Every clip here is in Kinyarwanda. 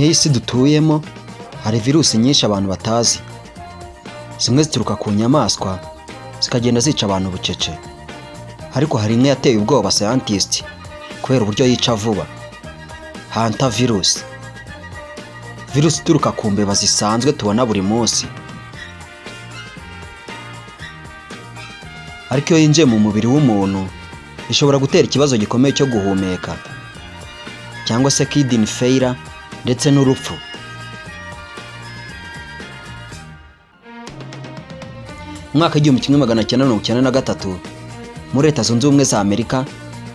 nk'iyi si dutuyemo hari virusi nyinshi abantu batazi. Zimwe zituruka ku nyamaswa zikagenda zica abantu bucece, ariko hari imwe yateye ubwoba scientist kubera uburyo yica vuba. Hantavirus, virusi ituruka ku mbeba zisanzwe tubona buri munsi, ariko iyo yinjiye mu mubiri w'umuntu ishobora gutera ikibazo gikomeye cyo guhumeka cyangwa se kidney failure ndetse n'urupfu. Mu mwaka w'1993 muri Leta Zunze Ubumwe za Amerika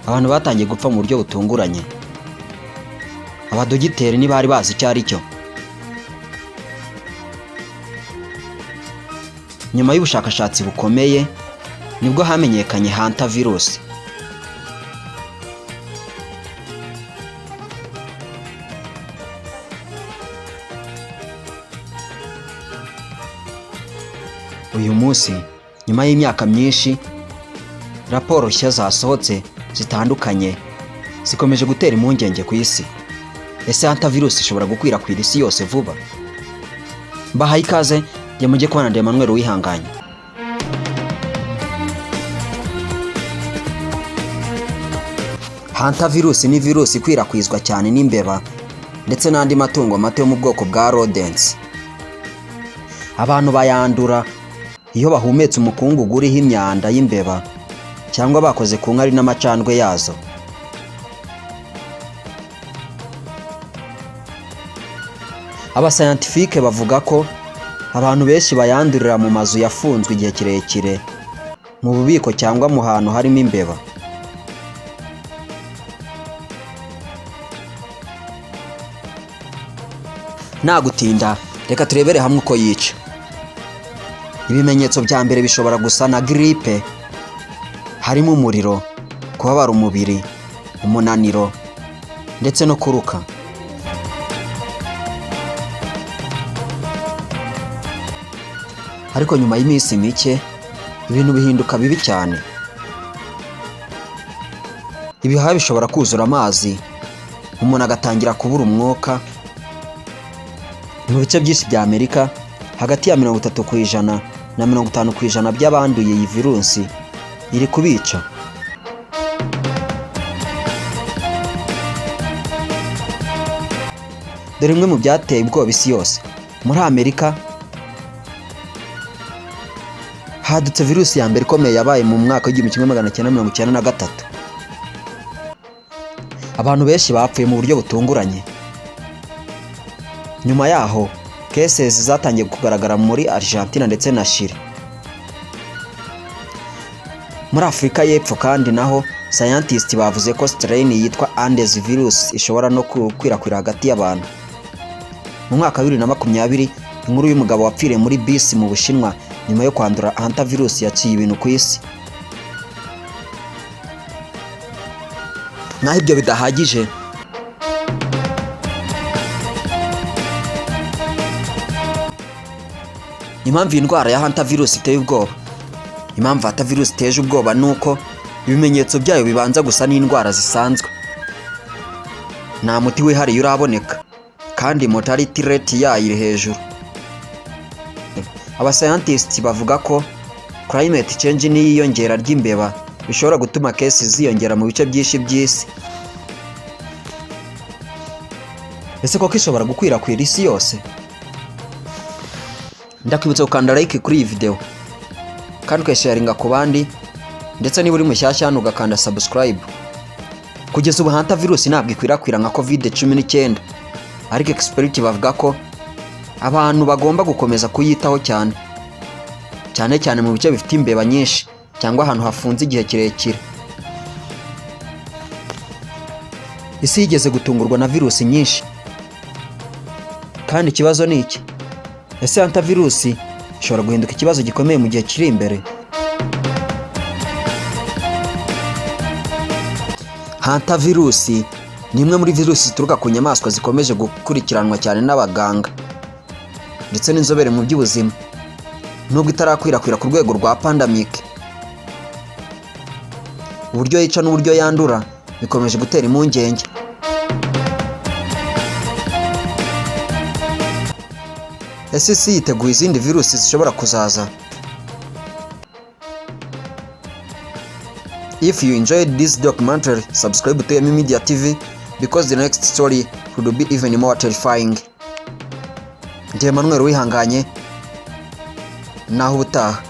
abantu batangiye gupfa mu buryo butunguranye. Abadogiteri ntibari bazi icyo ari cyo. Nyuma y'ubushakashatsi bukomeye nibwo hamenyekanye hantavirus. Uyu munsi nyuma y'imyaka myinshi raporo nshya zasohotse zitandukanye zikomeje gutera impungenge ku isi. Ese hantavirus ishobora gukwirakwira isi yose vuba? Mbahaye ikaze, njye mujye kubana na Emmanuel Uwihanganye. Hantavirus ni virusi ikwirakwizwa cyane n'imbeba ndetse n'andi matungo mato yo mu bwoko bwa rodents. Abantu bayandura iyo bahumetse umukungugu uriho imyanda y'imbeba cyangwa bakoze ku nkari n'amacandwe yazo. Abascientifique bavuga ko abantu benshi bayandurira mu mazu yafunzwe igihe kirekire, mu bubiko cyangwa mu hantu harimo imbeba. Nta gutinda, reka turebere hamwe uko yica. Ibimenyetso bya mbere bishobora gusa na gripe, harimo umuriro, kubabara umubiri, umunaniro ndetse no kuruka. Ariko nyuma y'iminsi mike ibintu bihinduka bibi cyane. Ibihaha bishobora kuzura amazi, umuntu agatangira kubura umwuka. Mu bice byinshi bya Amerika hagati ya 30% na 50% by'abanduye iyi virusi iri kubica. Dore imwe mu byateye ubwoba isi yose. Muri Amerika hadutse virusi ya mbere ikomeye yabaye mu mwaka w'1993. Abantu benshi bapfuye mu buryo butunguranye. Nyuma yaho cases zatangiye kugaragara muri Argentina ndetse na Chile. Muri Afurika y'Epfo kandi naho scientists bavuze ko strain yitwa Andes virus ishobora no gukwirakwira hagati y'abantu. Mu mwaka wa 2020 inkuru y'umugabo wapfiriye muri bisi mu Bushinwa nyuma yo kwandura hantavirus yaciye ibintu ku isi. Naho ibyo bidahagije, impamvu indwara ya hantavirus iteye ubwoba. Impamvu hantavirus iteje ubwoba nuko ibimenyetso byayo bibanza gusa n'indwara zisanzwe. Nta muti wihariye uraboneka kandi mortality rate yayo iri hejuru. Abascientists bavuga ko climate change n'iyongera ry'imbeba bishobora gutuma cases ziyongera mu bice byinshi by'isi. Ese koko ishobora gukwirakwira isi yose? Ndakwibutsa gukanda like kuri iyi video kandi ukayisharinga ku bandi, ndetse niba uri mushyashya hano ugakanda subscribe. Kugeza ubu hantavirus ntabwo ikwirakwira nka COVID-19, ariko experts bavuga ko abantu bagomba gukomeza kuyitaho cyane cyane mu bice bifite imbeba nyinshi cyangwa ahantu hafunze igihe kirekire. Isi yigeze gutungurwa na virusi nyinshi, kandi ikibazo ni iki? Ese hantavirus ishobora guhinduka ikibazo gikomeye mu gihe kiri imbere? Hantavirus ni imwe muri virusi zituruka ku nyamaswa zikomeje gukurikiranwa cyane n'abaganga ndetse n'inzobere mu by'ubuzima, nubwo itarakwirakwira ku rwego rwa pandemic. Uburyo yica n'uburyo yandura bikomeje gutera impungenge. ese isi yiteguye izindi virusi zishobora kuzaza? If you enjoyed this documentary, subscribe to Yemi Media TV because the next story could be even more terrifying. Ndi Emmanuel Wihanganye, naho ubutaha.